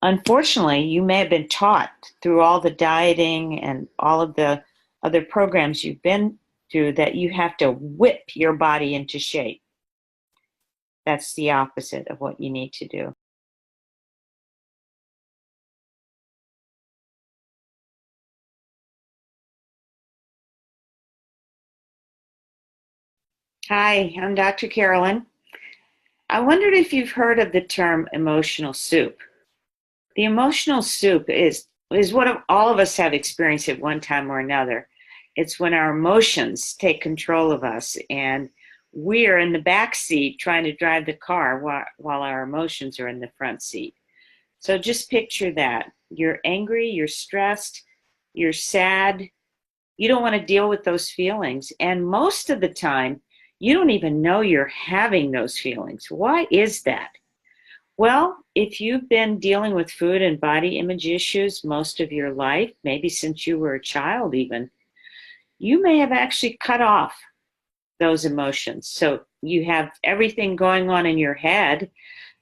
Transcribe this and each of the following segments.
Unfortunately, you may have been taught through all the dieting and all of the other programs you've been through that you have to whip your body into shape. That's the opposite of what you need to do. Hi, I'm Dr. Carolyn. I wondered if you've heard of the term emotional soup. The emotional soup is what all of us have experienced at one time or another. It's when our emotions take control of us and we're in the back seat trying to drive the car while our emotions are in the front seat. So just picture that. You're angry, you're stressed, you're sad. You don't want to deal with those feelings. And most of the time, you don't even know you're having those feelings. Why is that? Well, if you've been dealing with food and body image issues most of your life, maybe since you were a child even, you may have actually cut off those emotions. So you have everything going on in your head,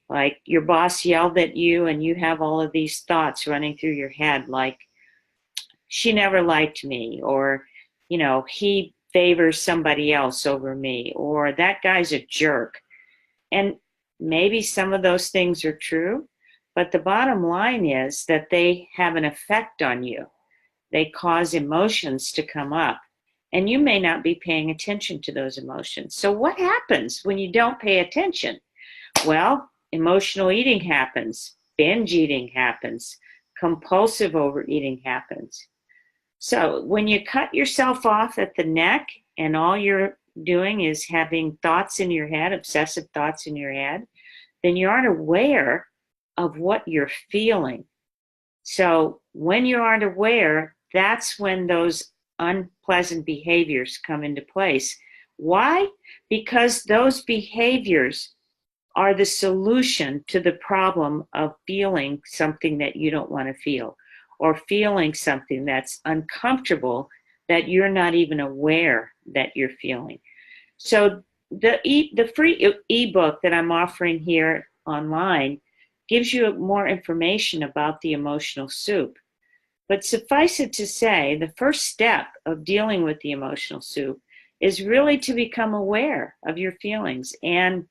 like your boss yelled at you and you have all of these thoughts running through your head like, she never liked me, or, he favors somebody else over me, or that guy's a jerk. And maybe some of those things are true, but the bottom line is that they have an effect on you. They cause emotions to come up, and you may not be paying attention to those emotions. So, what happens when you don't pay attention? Well, emotional eating happens, binge eating happens, compulsive overeating happens. So, when you cut yourself off at the neck and all you're doing is having thoughts in your head, obsessive thoughts in your head, then you aren't aware of what you're feeling. So when you aren't aware, that's when those unpleasant behaviors come into place. Why? Because those behaviors are the solution to the problem of feeling something that you don't want to feel, or feeling something that's uncomfortable that you're not even aware that you're feeling. So the free ebook that I'm offering here online gives you more information about the emotional soup. But suffice it to say, the first step of dealing with the emotional soup is really to become aware of your feelings. And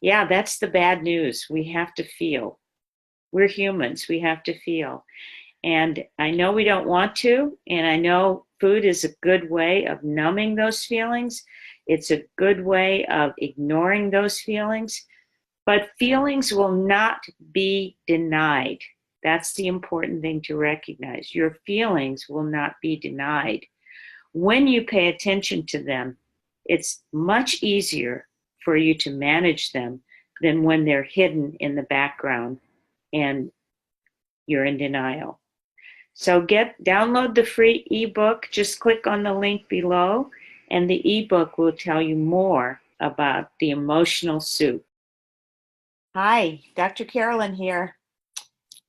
yeah, that's the bad news. We have to feel. We're humans. We have to feel. And I know we don't want to, and I know food is a good way of numbing those feelings. It's a good way of ignoring those feelings, but feelings will not be denied. That's the important thing to recognize. Your feelings will not be denied. When you pay attention to them, it's much easier for you to manage them than when they're hidden in the background and you're in denial. So download the free ebook. Just click on the link below, and the ebook will tell you more about the emotional soup. Hi, Dr. Carolyn here.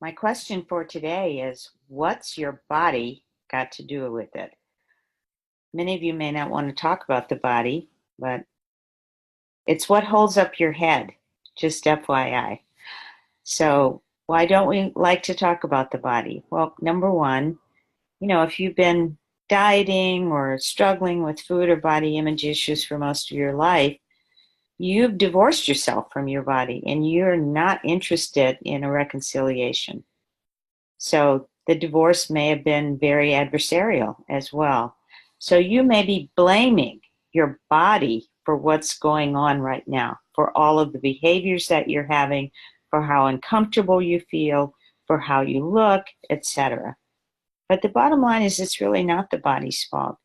My question for today is, what's your body got to do with it? Many of you may not want to talk about the body, but it's what holds up your head, just FYI. So why don't we like to talk about the body? Well, number one, if you've been dieting or struggling with food or body image issues for most of your life, you've divorced yourself from your body and you're not interested in a reconciliation. So the divorce may have been very adversarial as well. So you may be blaming your body for what's going on right now, for all of the behaviors that you're having, for how uncomfortable you feel, for how you look, etc. But the bottom line is it's really not the body's fault.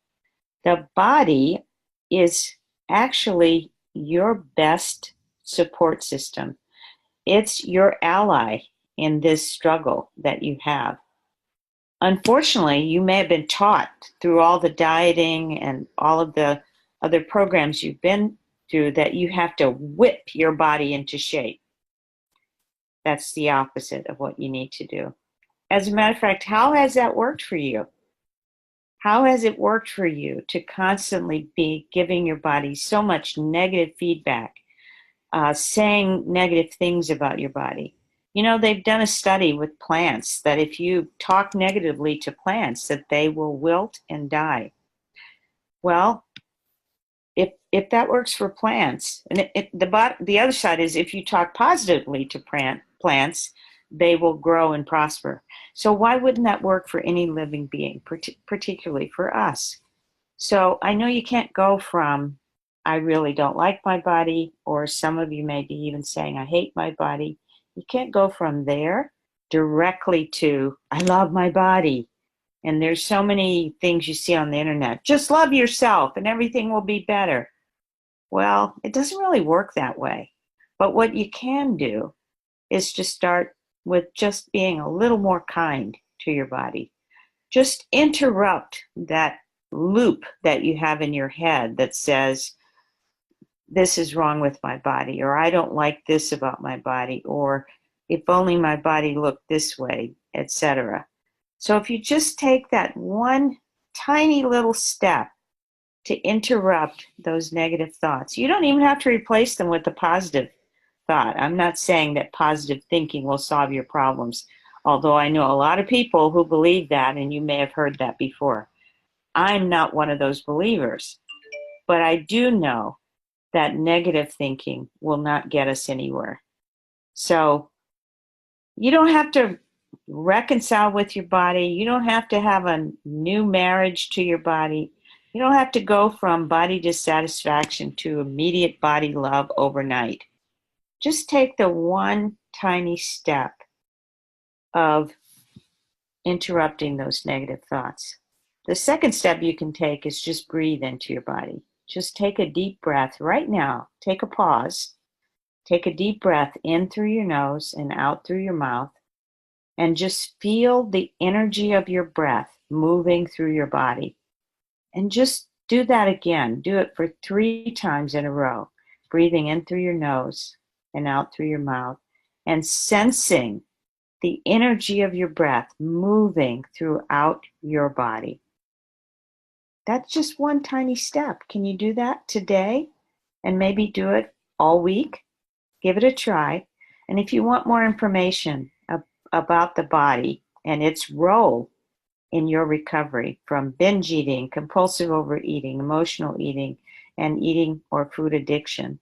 The body is actually your best support system. It's your ally in this struggle that you have. Unfortunately, you may have been taught through all the dieting and all of the other programs you've been through that you have to whip your body into shape. That's the opposite of what you need to do. As a matter of fact, how has that worked for you? How has it worked for you to constantly be giving your body so much negative feedback, saying negative things about your body? You know, they've done a study with plants that if you talk negatively to plants, that they will wilt and die. Well, if that works for plants, and the other side is if you talk positively to plants, they will grow and prosper. So why wouldn't that work for any living being, particularly for us? So I know you can't go from I really don't like my body, or some of you may be even saying I hate my body. You can't go from there directly to I love my body. And there's so many things you see on the internet. Just love yourself and everything will be better. Well, it doesn't really work that way. But what you can do is to start with just being a little more kind to your body. Just interrupt that loop that you have in your head that says, this is wrong with my body, or I don't like this about my body, or if only my body looked this way, etc. So if you just take that one tiny little step to interrupt those negative thoughts, you don't even have to replace them with a positive thought. I'm not saying that positive thinking will solve your problems, although I know a lot of people who believe that, and you may have heard that before. I'm not one of those believers, but I do know that negative thinking will not get us anywhere. So you don't have to reconcile with your body. You don't have to have a new marriage to your body. You don't have to go from body dissatisfaction to immediate body love overnight. Just take the one tiny step of interrupting those negative thoughts. The second step you can take is just breathe into your body. Just take a deep breath right now. Take a pause. Take a deep breath in through your nose and out through your mouth. And just feel the energy of your breath moving through your body. And just do that again. Do it for 3 times in a row. Breathing in through your nose and out through your mouth. And sensing the energy of your breath moving throughout your body. That's just one tiny step. Can you do that today? And maybe do it all week? Give it a try. And if you want more information about the body and its role in your recovery from binge eating, compulsive overeating, emotional eating, and eating or food addiction,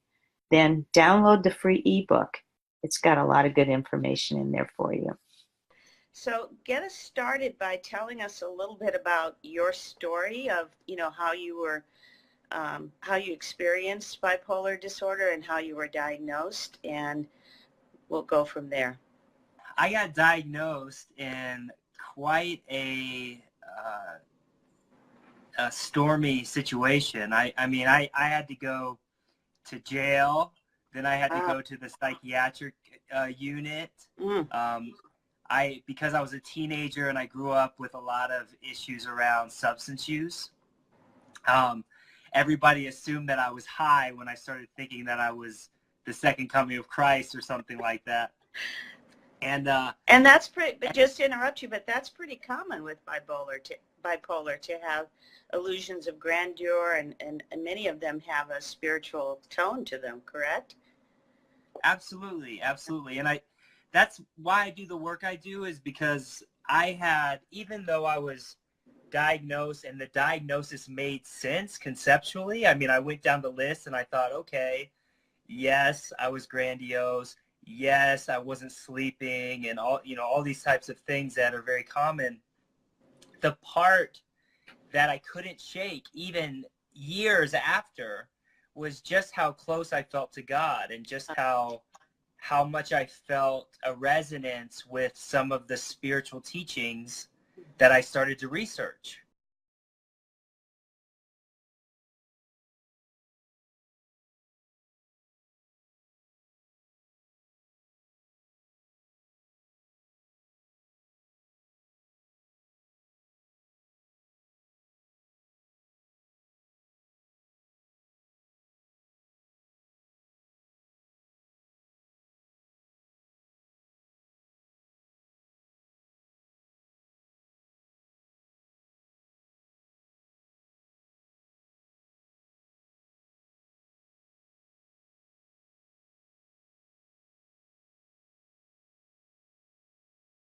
then download the free ebook. It's got a lot of good information in there for you. So get us started by telling us a little bit about your story of, how you experienced bipolar disorder and how you were diagnosed, and we'll go from there. I got diagnosed in quite a stormy situation. I had to go to jail. Then I had to go to the psychiatric unit. Because I was a teenager and I grew up with a lot of issues around substance use. Everybody assumed that I was high when I started thinking that I was the second coming of Christ or something like that. And that's pretty, but just to interrupt you, but that's pretty common with bipolar to have illusions of grandeur, and many of them have a spiritual tone to them, correct? Absolutely. And that's why I do the work I do, is because even though I was diagnosed and the diagnosis made sense conceptually, I went down the list and I thought, okay, yes, I was grandiose. Yes, I wasn't sleeping, and all these types of things that are very common. The part that I couldn't shake, even years after, was just how close I felt to God, and just how much I felt a resonance with some of the spiritual teachings that I started to research.